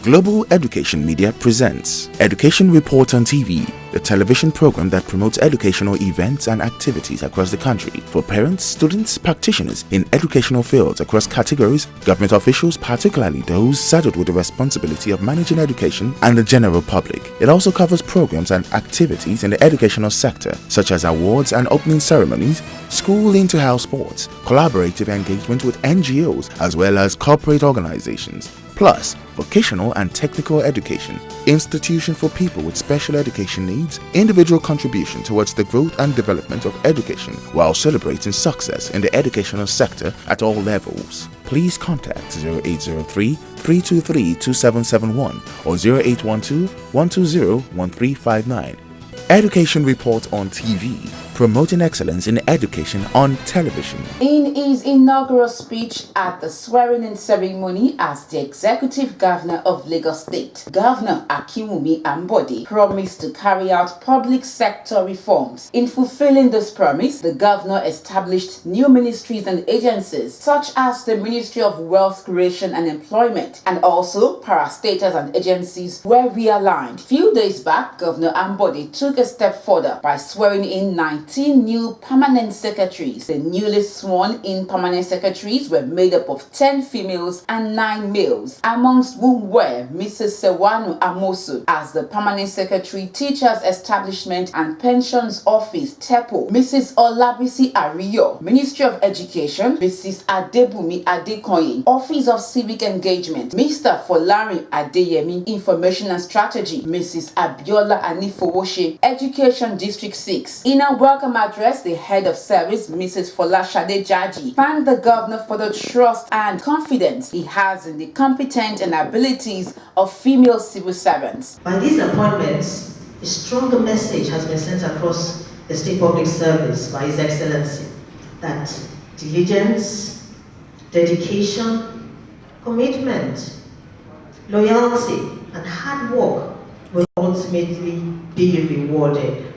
Global Education Media presents Education Report on TV, the television program that promotes educational events and activities across the country for parents, students, practitioners in educational fields across categories, government officials, particularly those saddled with the responsibility of managing education, and the general public. It also covers programs and activities in the educational sector, such as awards and opening ceremonies, school into-house sports, collaborative engagement with NGOs, as well as corporate organizations. Plus, vocational and technical education, institution for people with special education needs, individual contribution towards the growth and development of education while celebrating success in the educational sector at all levels. Please contact 0803 323 2771 or 0812 120 1359. Education Report on TV, promoting excellence in education on television. In his inaugural speech at the swearing-in ceremony as the Executive Governor of Lagos State, Governor Akinwumi Ambode promised to carry out public sector reforms. In fulfilling this promise, the governor established new ministries and agencies such as the Ministry of Wealth Creation and Employment, and also parastatals and agencies were realigned. Few days back, Governor Ambode took a step further by swearing in 19 new permanent secretaries. The newly sworn-in permanent secretaries were made up of 10 females and 9 males, amongst whom were Mrs. Sewanu Amosu as the permanent secretary, Teachers Establishment and Pensions Office, TEPO; Mrs. Olabisi Ariyo, Ministry of Education; Mrs. Adebumi Adekoyin, Office of Civic Engagement; Mr. Folarin Adeyemi, Information and Strategy; Mrs. Abiola Anifowoshe, Education District 6. In a welcome address, the head of service, Mrs. Folashade Jaji, thanked the governor for the trust and confidence he has in the competence and abilities of female civil servants. By these appointments, a stronger message has been sent across the state public service by His Excellency that diligence, dedication, commitment, loyalty, and hard work will ultimately be rewarded.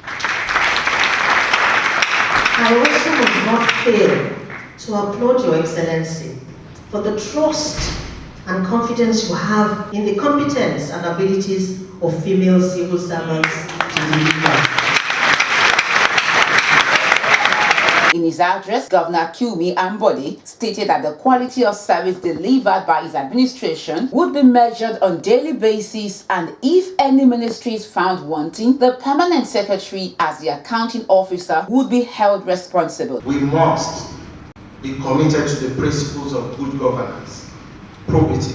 I also would not fail to applaud Your Excellency for the trust and confidence you have in the competence and abilities of female civil servants to deliver. In his address, Governor Akinwumi Ambode stated that the quality of service delivered by his administration would be measured on a daily basis, and if any ministry is found wanting, the permanent secretary as the accounting officer would be held responsible. We must be committed to the principles of good governance, probity,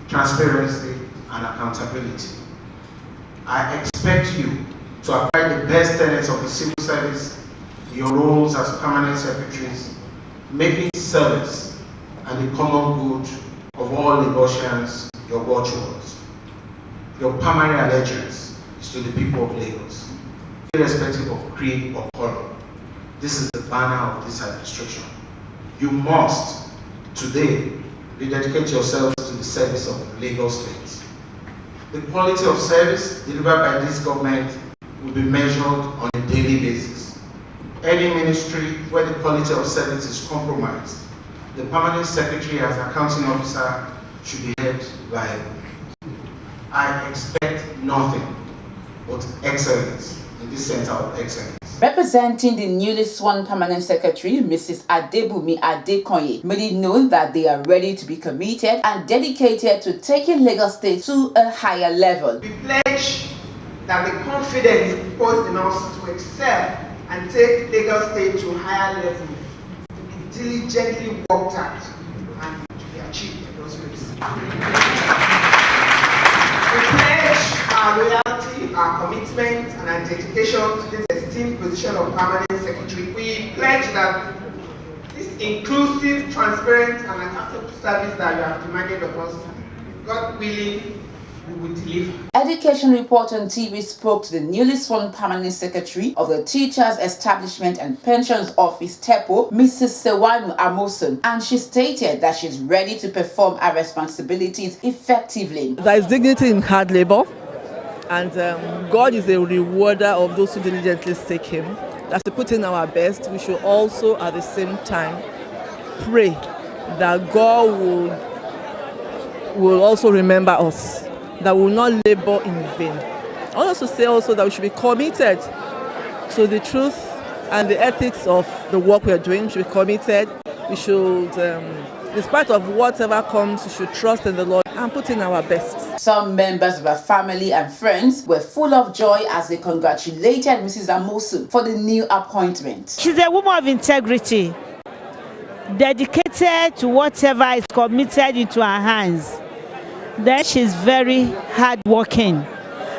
transparency, and accountability. I expect you to apply the best tenets of the civil service, your roles as permanent secretaries, making service and the common good of all Lagosians your watchwords. Your primary allegiance is to the people of Lagos, irrespective of creed or color. This is the banner of this administration. You must, today, rededicate yourselves to the service of Lagos State. The quality of service delivered by this government will be measured on a daily basis. Any ministry where the quality of service is compromised, the permanent secretary as accounting officer should be held liable. I expect nothing but excellence in this center of excellence. Representing the newly sworn permanent secretary, Mrs. Adebumi Adekoyin, made it known that they are ready to be committed and dedicated to taking Lagos State to a higher level. We pledge that the confidence imposed in us to excel and take Lagos State to higher levels to be diligently worked at and to be achieved in those ways. We pledge our loyalty, our commitment, and our dedication to this esteemed position of permanent secretary. We pledge that this inclusive, transparent, and accountable service that you have demanded of us, God willing, we will deliver. Education Report on TV spoke to the newly sworn permanent secretary of the Teachers Establishment and Pensions Office, TEPO, Mrs. Sewanu Amosu, and she stated that she's ready to perform her responsibilities effectively. There is dignity in hard labor, and God is a rewarder of those who diligently seek Him. As we put in our best, we should also at the same time pray that God will also remember us that we will not labor in vain. I want us to say also that we should be committed to the truth and the ethics of the work we are doing. We should be committed. We should, in spite of whatever comes, we should trust in the Lord and put in our best. Some members of her family and friends were full of joy as they congratulated Mrs. Amosu for the new appointment. She's a woman of integrity, dedicated to whatever is committed into her hands. Then she's very hardworking.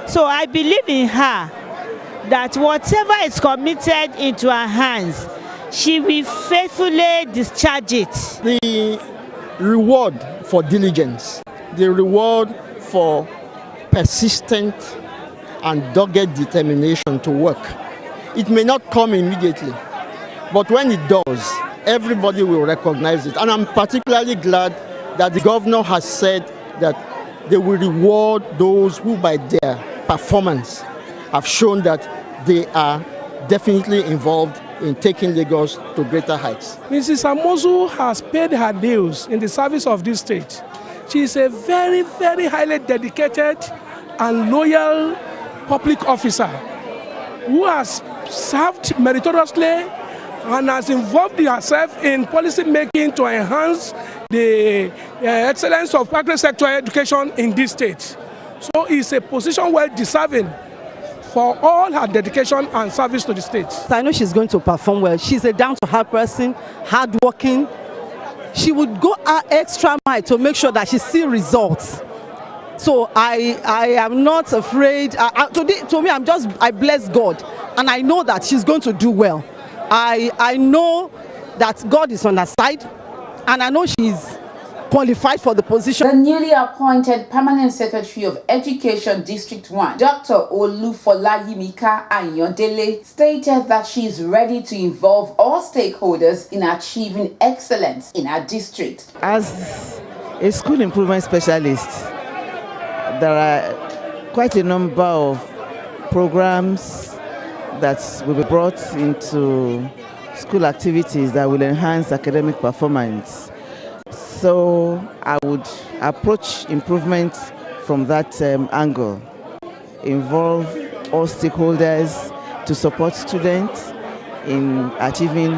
So I believe in her that whatever is committed into her hands, she will faithfully discharge it. The reward for diligence, the reward for persistent and dogged determination to work, it may not come immediately, but when it does, everybody will recognize it. And I'm particularly glad that the governor has said that they will reward those who by their performance have shown that they are definitely involved in taking Lagos to greater heights. Mrs. Amosu has paid her dues in the service of this state. She is a very, very highly dedicated and loyal public officer who has served meritoriously and has involved herself in policy making to enhance the excellence of agri sector education in this state. So it's a position well deserving for all her dedication and service to the state. I know she's going to perform well. She's a down-to-earth person, hardworking. She would go an extra mile to make sure that she sees results. So I am not afraid. To me, I bless God, and I know that she's going to do well. I know that God is on her side, and I know she's qualified for the position. The newly appointed Permanent Secretary of Education District 1, Dr. Olufolayimika Ayondele, stated that she is ready to involve all stakeholders in achieving excellence in her district. As a school improvement specialist, there are quite a number of programs that will be brought into school activities that will enhance academic performance. So I would approach improvement from that angle, involve all stakeholders to support students in achieving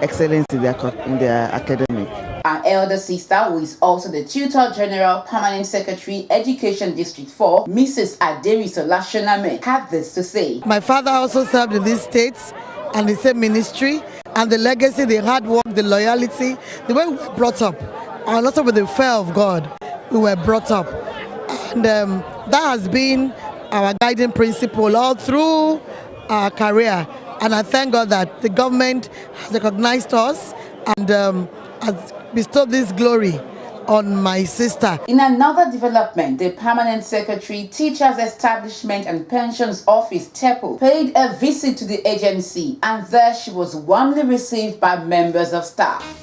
excellence in their academic. Our elder sister, who is also the Tutor General, Permanent Secretary, Education District 4, Mrs. Aderisola Shoname, had this to say. My father also served in these states and the same ministry, and the legacy, the hard work, the loyalty, the way we were brought up, and also with the fear of God, we were brought up. And that has been our guiding principle all through our career. And I thank God that the government has recognized us and has bestowed this glory on my sister. In another development, the Permanent Secretary, Teachers Establishment and Pensions Office, TEPO, paid a visit to the agency, and there she was warmly received by members of staff.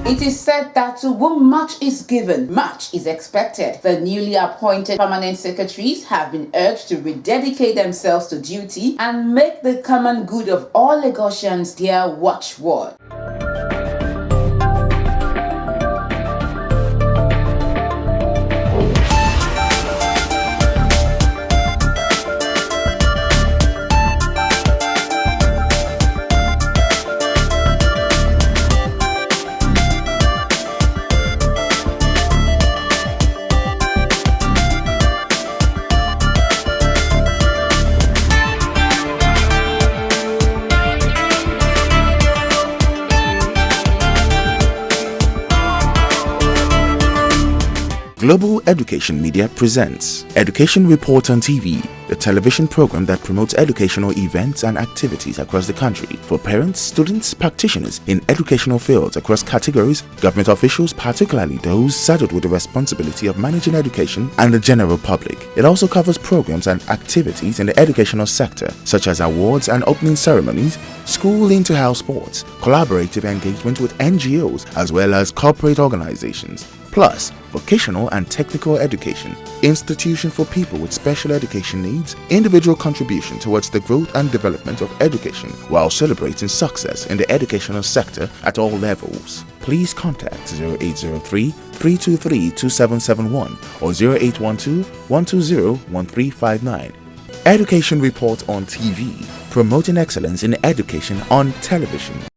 It is said that to whom much is given, much is expected. The newly appointed permanent secretaries have been urged to rededicate themselves to duty and make the common good of all Lagosians their watchword. Global Education Media presents Education Report on TV, the television program that promotes educational events and activities across the country for parents, students, practitioners in educational fields across categories, government officials, particularly those saddled with the responsibility of managing education, and the general public. It also covers programs and activities in the educational sector, such as awards and opening ceremonies, school into-house sports, collaborative engagement with NGOs, as well as corporate organizations, plus vocational and technical education, institution for people with special education needs, individual contribution towards the growth and development of education while celebrating success in the educational sector at all levels. Please contact 0803-323-2771 or 0812-120-1359. Education Report on TV, promoting excellence in education on television.